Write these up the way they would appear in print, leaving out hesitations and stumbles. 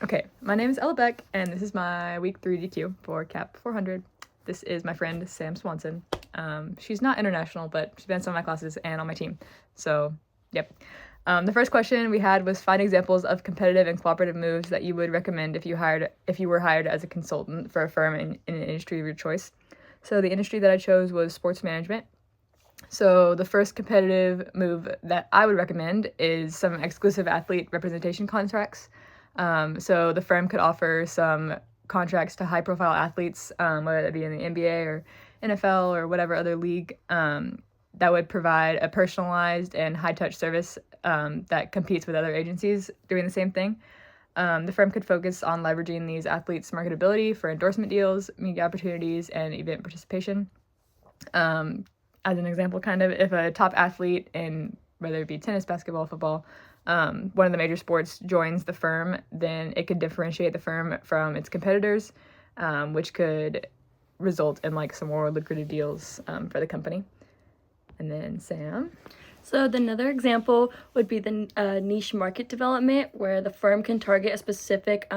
Okay, my name is Ella Beck, and this is my week 3 DQ for CAP 400. This is my friend Sam Swanson. She's not international, but she's been in some of my classes and on my team. So, yep. The first question we had was find examples of competitive and cooperative moves that you would recommend if you were hired as a consultant for a firm in an industry of your choice. So the industry that I chose was sports management. So the first competitive move that I would recommend is some exclusive athlete representation contracts. So the firm could offer some contracts to high-profile athletes, whether it be in the NBA or NFL or whatever other league, that would provide a personalized and high-touch service that competes with other agencies doing the same thing. The firm could focus on leveraging these athletes' marketability for endorsement deals, media opportunities, and event participation. As an example, kind of, if a top athlete in whether it be tennis, basketball, football, one of the major sports joins the firm, then it could differentiate the firm from its competitors, which could result in like some more lucrative deals for the company. And then Sam. So another example would be the niche market development, where the firm can target a specific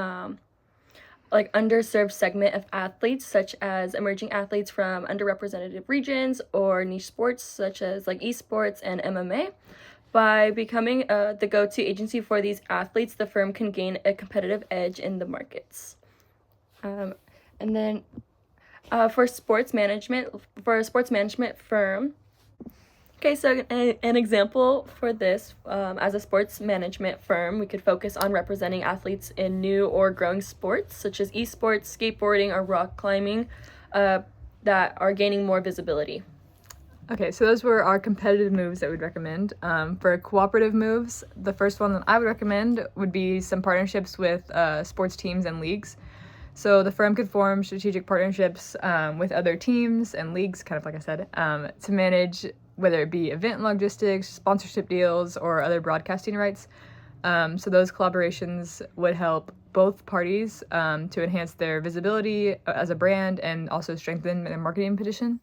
underserved segment of athletes, such as emerging athletes from underrepresented regions or niche sports such as like esports and MMA. By becoming the go-to agency for these athletes, the firm can gain a competitive edge in the markets. And then for a sports management firm. Okay, so an example for this, as a sports management firm, we could focus on representing athletes in new or growing sports, such as esports, skateboarding, or rock climbing, that are gaining more visibility. Okay, so those were our competitive moves that we'd recommend. For cooperative moves, the first one that I would recommend would be some partnerships with sports teams and leagues. So the firm could form strategic partnerships with other teams and leagues, kind of like I said, to manage whether it be event logistics, sponsorship deals, or other broadcasting rights. So those collaborations would help both parties to enhance their visibility as a brand and also strengthen their marketing position.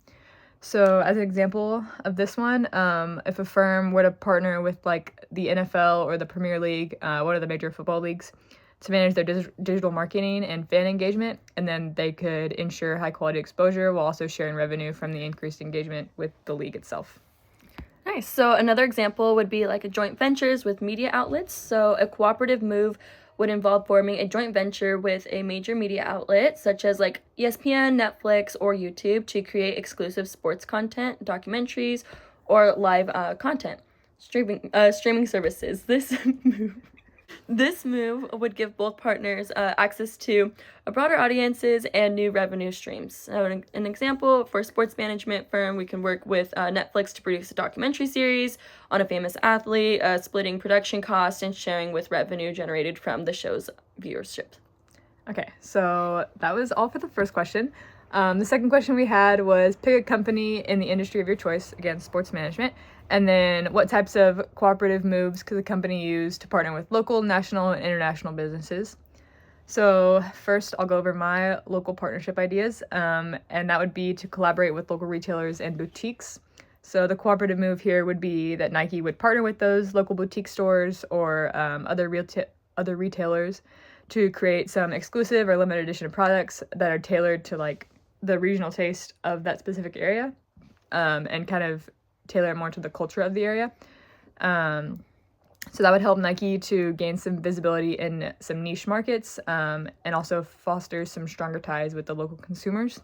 So as an example of this one, if a firm were to partner with like the NFL or the Premier League, one of the major football leagues, to manage their digital marketing and fan engagement, and then they could ensure high quality exposure while also sharing revenue from the increased engagement with the league itself. Nice. So another example would be like a joint ventures with media outlets. So a cooperative move would involve forming a joint venture with a major media outlet such as like ESPN, Netflix, or YouTube to create exclusive sports content, documentaries, or live content streaming services. This move would give both partners access to broader audiences and new revenue streams. So an example, for a sports management firm, we can work with Netflix to produce a documentary series on a famous athlete, splitting production costs and sharing with revenue generated from the show's viewership. Okay, so that was all for the first question. The second question we had was pick a company in the industry of your choice, again, sports management, and then what types of cooperative moves could the company use to partner with local, national, and international businesses? So first, I'll go over my local partnership ideas, and that would be to collaborate with local retailers and boutiques. So the cooperative move here would be that Nike would partner with those local boutique stores or other retailers to create some exclusive or limited edition products that are tailored to like the regional taste of that specific area, and kind of tailor it more to the culture of the area. So that would help Nike to gain some visibility in some niche markets, and also foster some stronger ties with the local consumers.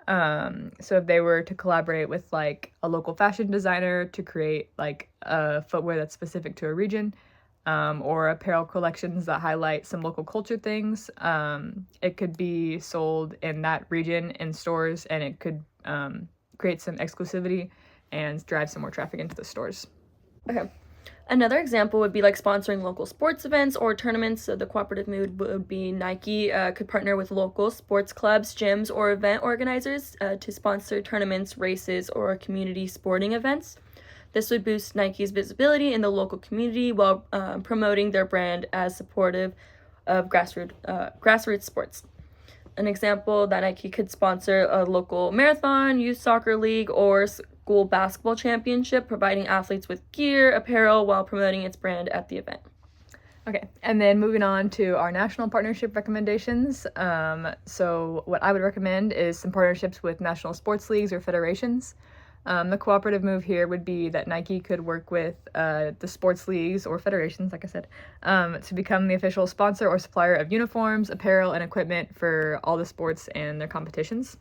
So if they were to collaborate with like a local fashion designer to create like a footwear that's specific to a region, or apparel collections that highlight some local culture things, it could be sold in that region in stores, and it could create some exclusivity and drive some more traffic into the stores. Okay. Another example would be like sponsoring local sports events or tournaments. So the cooperative move would be Nike could partner with local sports clubs, gyms, or event organizers to sponsor tournaments, races, or community sporting events. This would boost Nike's visibility in the local community while promoting their brand as supportive of grassroots sports. An example, that Nike could sponsor a local marathon, youth soccer league, or school basketball championship, providing athletes with gear, apparel, while promoting its brand at the event. Okay, and then moving on to our national partnership recommendations. So what I would recommend is some partnerships with national sports leagues or federations. The cooperative move here would be that Nike could work with the sports leagues or federations, like I said, to become the official sponsor or supplier of uniforms, apparel, and equipment for all the sports and their competitions.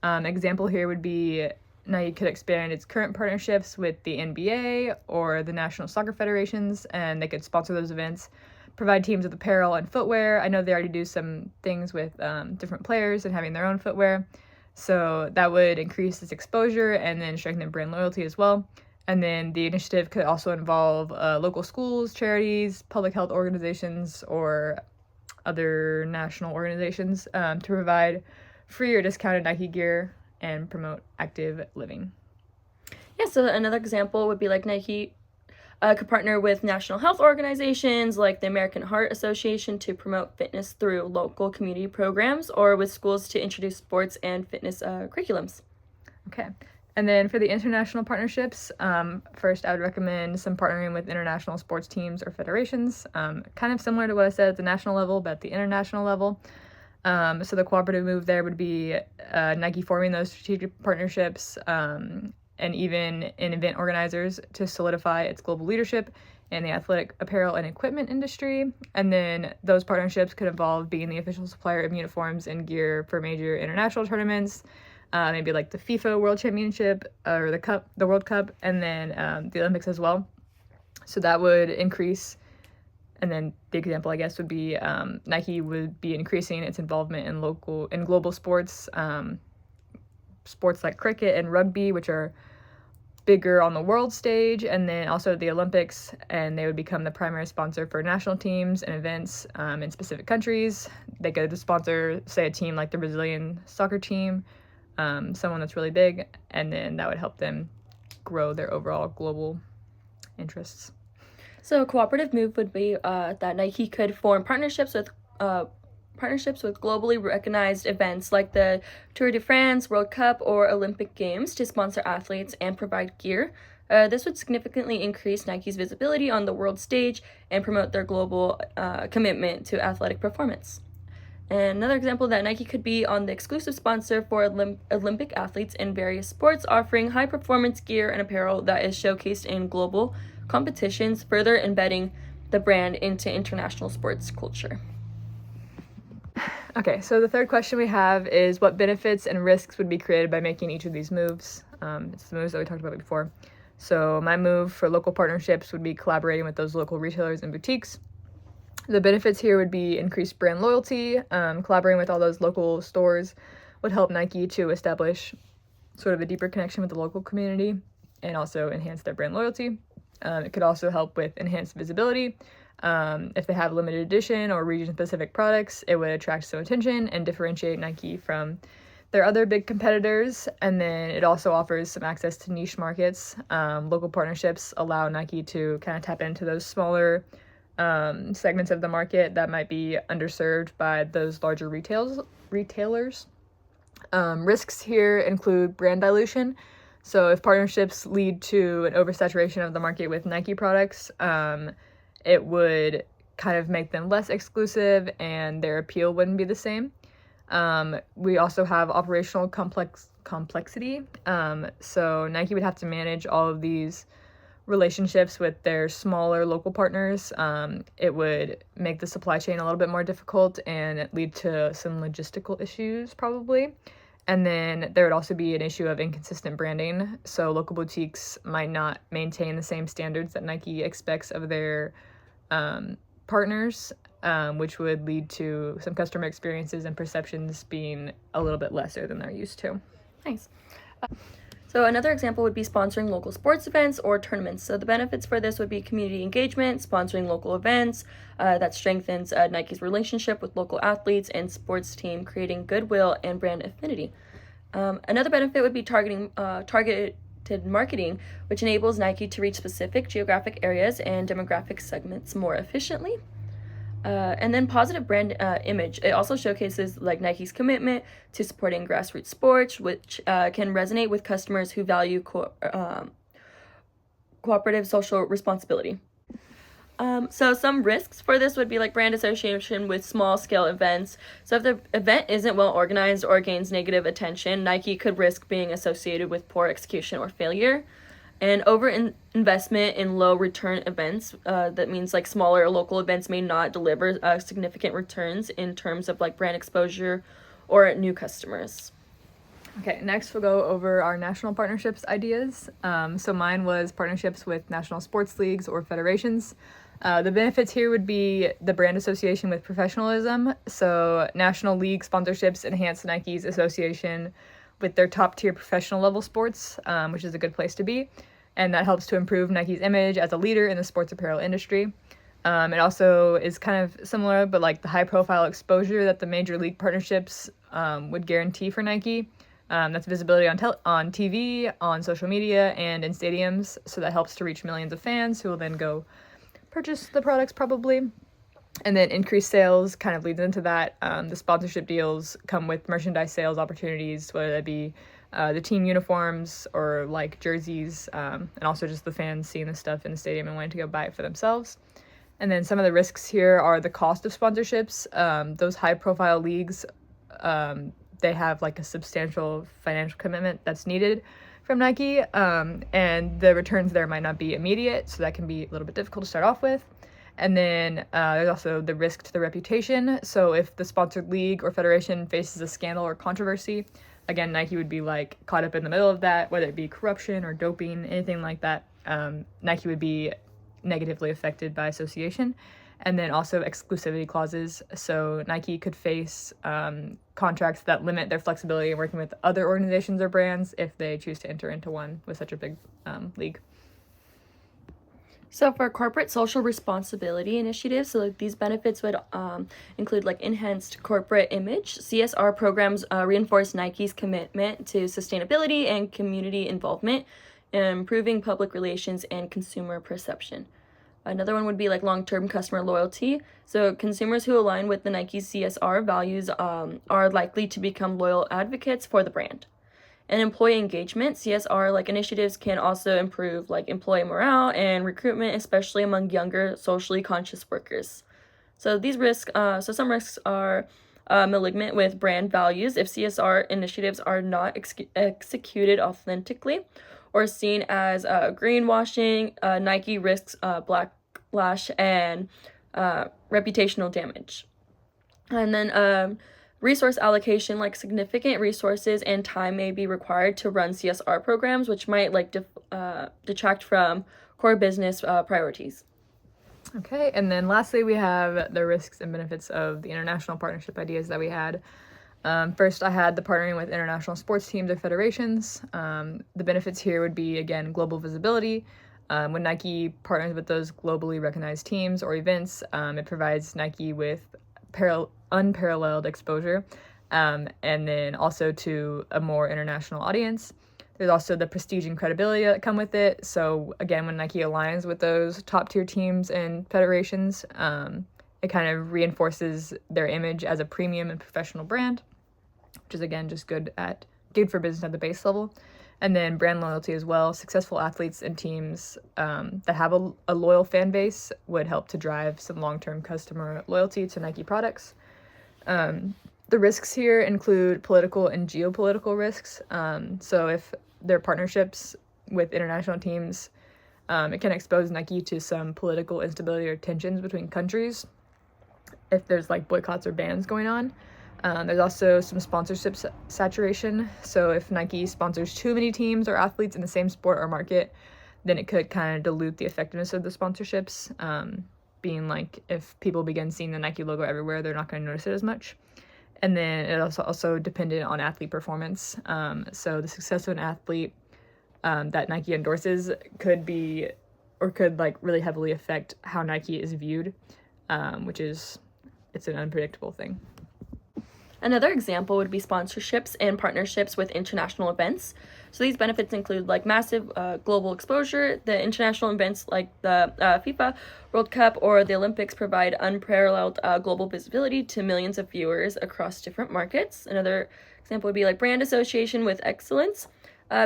Example here would be Nike could expand its current partnerships with the NBA or the National Soccer Federations, and they could sponsor those events, provide teams with apparel and footwear. I know they already do some things with different players and having their own footwear. So that would increase its exposure and then strengthen brand loyalty as well. And then the initiative could also involve local schools, charities, public health organizations, or other national organizations to provide free or discounted Nike gear and promote active living. Yeah, so another example would be like Nike could partner with national health organizations like the American Heart Association to promote fitness through local community programs, or with schools to introduce sports and fitness curriculums. Okay. And then for the international partnerships, first I would recommend some partnering with international sports teams or federations, kind of similar to what I said at the national level, but at the international level. So the cooperative move there would be Nike forming those strategic partnerships and even in event organizers to solidify its global leadership in the athletic apparel and equipment industry. And then those partnerships could involve being the official supplier of uniforms and gear for major international tournaments, maybe like the FIFA World Championship or the World Cup, and then the Olympics as well. So that would increase. And then the example, I guess, would be Nike would be increasing its involvement in global sports, sports like cricket and rugby, which are bigger on the world stage, and then also the Olympics, and they would become the primary sponsor for national teams and events in specific countries. They could sponsor, say, a team like the Brazilian soccer team, someone that's really big, and then that would help them grow their overall global interests. So a cooperative move would be that Nike could form partnerships with globally recognized events like the Tour de France, World Cup, or Olympic Games to sponsor athletes and provide gear. This would significantly increase Nike's visibility on the world stage and promote their global commitment to athletic performance. And another example, that Nike could be on the exclusive sponsor for Olympic athletes in various sports, offering high performance gear and apparel that is showcased in global competitions, further embedding the brand into international sports culture. Okay, so the third question we have is what benefits and risks would be created by making each of these moves? It's the moves that we talked about before. So my move for local partnerships would be collaborating with those local retailers and boutiques. The benefits here would be increased brand loyalty. Collaborating with all those local stores would help Nike to establish sort of a deeper connection with the local community and also enhance their brand loyalty. It could also help with enhanced visibility. If they have limited edition or region-specific products, it would attract some attention and differentiate Nike from their other big competitors. And then it also offers some access to niche markets. Local partnerships allow Nike to kind of tap into those smaller segments of the market that might be underserved by those larger retailers. Risks here include brand dilution. So if partnerships lead to an oversaturation of the market with Nike products, it would kind of make them less exclusive and their appeal wouldn't be the same. We also have operational complexity. So Nike would have to manage all of these relationships with their smaller local partners. It would make the supply chain a little bit more difficult and lead to some logistical issues probably. And then there would also be an issue of inconsistent branding. So local boutiques might not maintain the same standards that Nike expects of their partners, which would lead to some customer experiences and perceptions being a little bit lesser than they're used to. Nice. So another example would be sponsoring local sports events or tournaments. So the benefits for this would be community engagement, sponsoring local events that strengthens Nike's relationship with local athletes and sports team, creating goodwill and brand affinity. Another benefit would be targeted marketing, which enables Nike to reach specific geographic areas and demographic segments more efficiently. And then positive brand image. It also showcases like Nike's commitment to supporting grassroots sports, which can resonate with customers who value cooperative social responsibility. So some risks for this would be like brand association with small scale events. So if the event isn't well organized or gains negative attention, Nike could risk being associated with poor execution or failure. And investment in low return events, that means like smaller local events may not deliver significant returns in terms of like brand exposure or new customers. Okay, next we'll go over our national partnerships ideas. So mine was partnerships with national sports leagues or federations. The benefits here would be the brand association with professionalism. So national league sponsorships enhance Nike's association with their top tier professional level sports, which is a good place to be. And that helps to improve Nike's image as a leader in the sports apparel industry. It also is kind of similar, but like the high profile exposure that the major league partnerships would guarantee for Nike. That's visibility on TV, on social media, and in stadiums. So that helps to reach millions of fans who will then go purchase the products probably. And then increased sales kind of leads into that. The sponsorship deals come with merchandise sales opportunities, whether that be the team uniforms or like jerseys, and also just the fans seeing the stuff in the stadium and wanting to go buy it for themselves. And then some of the risks here are the cost of sponsorships. Those high profile leagues, they have like a substantial financial commitment that's needed from Nike, and the returns there might not be immediate, so that can be a little bit difficult to start off with. And then there's also the risk to the reputation. So if the sponsored league or federation faces a scandal or controversy, again, Nike would be like caught up in the middle of that, whether it be corruption or doping, anything like that. Nike would be negatively affected by association. And then also exclusivity clauses. So Nike could face contracts that limit their flexibility in working with other organizations or brands if they choose to enter into one with such a big league. So for corporate social responsibility initiatives, so like these benefits would include like enhanced corporate image. CSR programs reinforce Nike's commitment to sustainability and community involvement, improving public relations and consumer perception. Another one would be like long-term customer loyalty. So consumers who align with the Nike CSR values are likely to become loyal advocates for the brand. And employee engagement, CSR like initiatives can also improve like employee morale and recruitment, especially among younger socially conscious workers. So these risks, some risks are malignant with brand values if CSR initiatives are not executed authentically or seen as greenwashing. Nike risks backlash and reputational damage. And then resource allocation, like significant resources and time may be required to run CSR programs, which might like detract from core business priorities. Okay, and then lastly, we have the risks and benefits of the international partnership ideas that we had. First, I had the partnering with international sports teams or federations. The benefits here would be, again, global visibility. When Nike partners with those globally recognized teams or events, it provides Nike with unparalleled exposure, and then also to a more international audience. There's also the prestige and credibility that come with it. So again, when Nike aligns with those top tier teams and federations, it kind of reinforces their image as a premium and professional brand, which is again just good for business at the base level. And then brand loyalty as well. Successful athletes and teams that have a loyal fan base would help to drive some long-term customer loyalty to Nike products. The risks here include political and geopolitical risks. So if there are partnerships with international teams, it can expose Nike to some political instability or tensions between countries if there's like boycotts or bans going on. There's also some sponsorship saturation. So if Nike sponsors too many teams or athletes in the same sport or market, then it could kind of dilute the effectiveness of the sponsorships. Being like if people begin seeing the Nike logo everywhere, they're not going to notice it as much. And then it also dependent on athlete performance. So the success of an athlete that Nike endorses could like really heavily affect how Nike is viewed, it's an unpredictable thing. Another example would be sponsorships and partnerships with international events. So these benefits include like massive global exposure. The international events like the FIFA World Cup or the Olympics provide unparalleled global visibility to millions of viewers across different markets. Another example would be like brand association with excellence.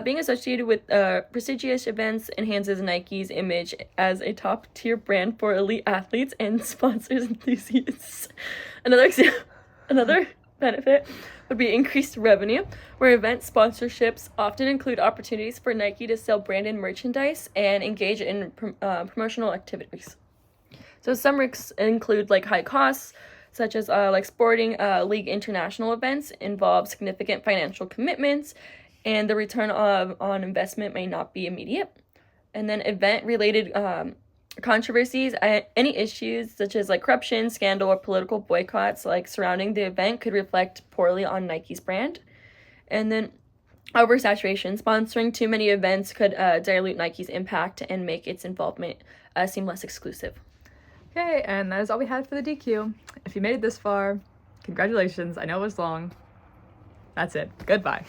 Being associated with prestigious events enhances Nike's image as a top-tier brand for elite athletes and sponsors enthusiasts. Another benefit would be increased revenue, where event sponsorships often include opportunities for Nike to sell branded merchandise and engage in promotional activities. So some risks include like high costs, such as like sporting league international events involve significant financial commitments, and the return on investment may not be immediate. And then event-related controversies, any issues such as like corruption, scandal, or political boycotts like surrounding the event could reflect poorly on Nike's brand. And then oversaturation, sponsoring too many events could dilute Nike's impact and make its involvement seem less exclusive. Okay, and that is all we had for the DQ. If you made it this far, congratulations. I know it was long. That's it. Goodbye.